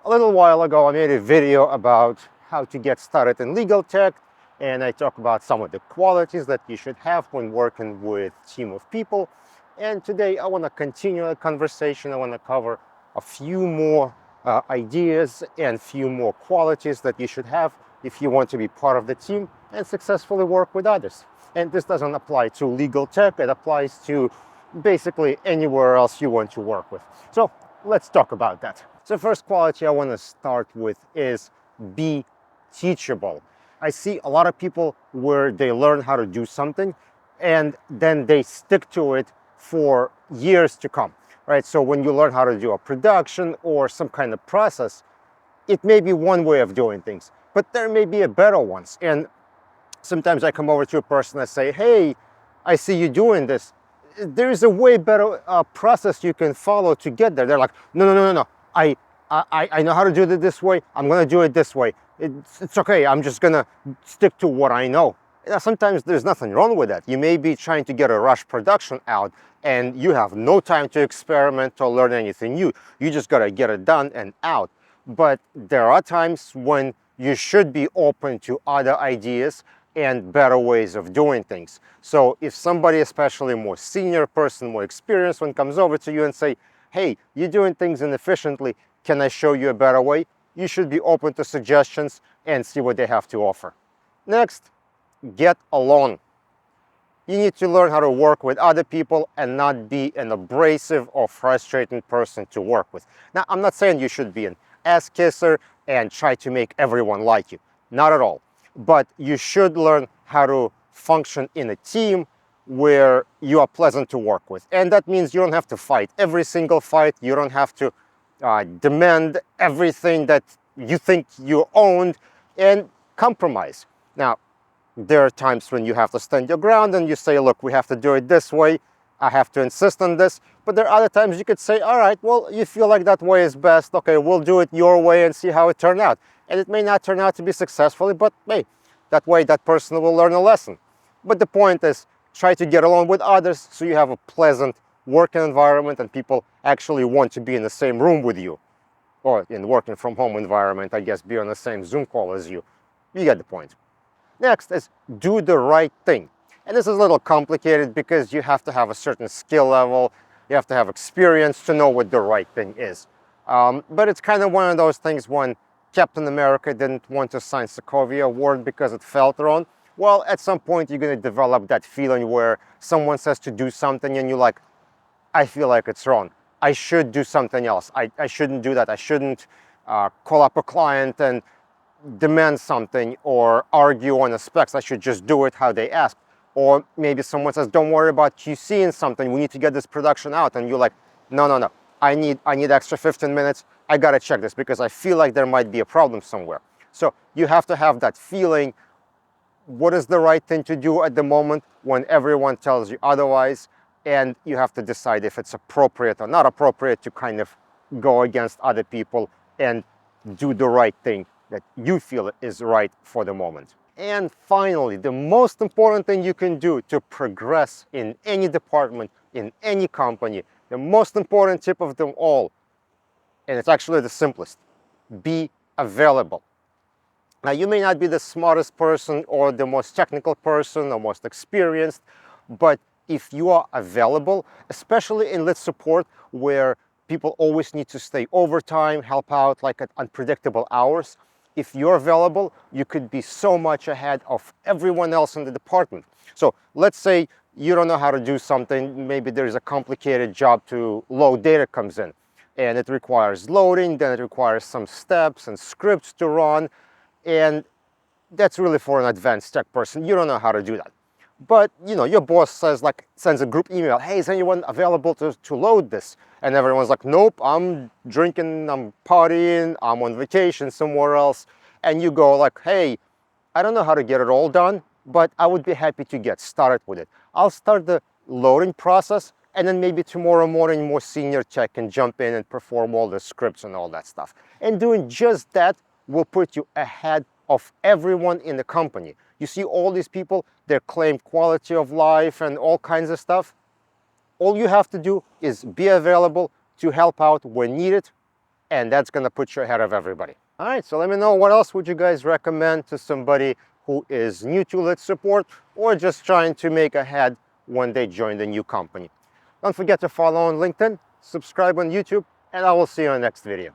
A little while ago, I made a video about how to get started in legal tech, and I talk about some of the qualities that you should have when working with a team of people. And today I want to continue the conversation. I want to cover a few more ideas and few more qualities that you should have if you want to be part of the team and successfully work with others. And this doesn't apply to legal tech, it applies to basically anywhere else you want to work with. So let's talk about that. So first quality I want to start with is be teachable. I see a lot of people where they learn how to do something and then they stick to it for years to come, right? So when you learn how to do a production or some kind of process, it may be one way of doing things, but there may be a better ones. And sometimes I come over to a person and say, hey, I see you doing this. There's a way better process you can follow to get there. They're like, no. I know how to do it this way. I'm going to do it this way. It's okay. I'm just going to stick to what I know. Sometimes there's nothing wrong with that. You may be trying to get a rush production out and you have no time to experiment or learn anything new. You just got to get it done and out. But there are times when you should be open to other ideas and better ways of doing things. So if somebody, especially more senior person, more experienced one, comes over to you and say, hey, you're doing things inefficiently, can I show you a better way? You should be open to suggestions and see what they have to offer. Next, get along. You need to learn how to work with other people and not be an abrasive or frustrating person to work with. Now, I'm not saying you should be an ass kisser and try to make everyone like you. Not at all. But you should learn how to function in a team where you are pleasant to work with. And that means you don't have to fight every single fight. You don't have to demand everything that you think you owned, and compromise. Now, there are times when you have to stand your ground and you say, look, we have to do it this way. I have to insist on this. But there are other times you could say, all right, well, you feel like that way is best. Okay, we'll do it your way and see how it turns out. And it may not turn out to be successfully, but hey, that way that person will learn a lesson. But the point is, try to get along with others so you have a pleasant working environment and people actually want to be in the same room with you. Or in working from home environment, I guess, be on the same Zoom call as you. You get the point. Next is do the right thing. And this is a little complicated because you have to have a certain skill level, you have to have experience to know what the right thing is. But it's kind of one of those things when Captain America didn't want to sign Sokovia Award because it felt wrong. Well, at some point you're going to develop that feeling where someone says to do something and you're like, I feel like it's wrong. I should do something else. I shouldn't do that. I shouldn't call up a client and demand something or argue on the specs. I should just do it how they ask. Or maybe someone says, don't worry about QCing something. We need to get this production out. And you're like, no. I need extra 15 minutes. I got to check this because I feel like there might be a problem somewhere. So you have to have that feeling. What is the right thing to do at the moment when everyone tells you otherwise? And you have to decide if it's appropriate or not appropriate to kind of go against other people and do the right thing that you feel is right for the moment. And finally, the most important thing you can do to progress in any department, in any company, the most important tip of them all, and it's actually the simplest, be available. Now, you may not be the smartest person or the most technical person or most experienced, but if you are available, especially in lit support where people always need to stay overtime, help out like at unpredictable hours, if you're available, you could be so much ahead of everyone else in the department. So let's say you don't know how to do something, maybe there's a complicated job to load data comes in, and it requires loading, then it requires some steps and scripts to run, and that's really for an advanced tech person. You don't know how to do that. But your boss says, like, sends a group email, hey, is anyone available to load this? And everyone's like, nope, I'm drinking, I'm partying, I'm on vacation somewhere else. And you go like, hey, I don't know how to get it all done, but I would be happy to get started with it. I'll start the loading process, and then maybe tomorrow morning more senior tech can jump in and perform all the scripts and all that stuff. And doing just that will put you ahead of everyone in the company. You see all these people, they claim quality of life and all kinds of stuff. All you have to do is be available to help out when needed, and that's gonna put you ahead of everybody. All right, so let me know, what else would you guys recommend to somebody who is new to Lit support or just trying to make a head when they join the new company. Don't forget to follow on LinkedIn, subscribe on YouTube, and I will see you in the next video.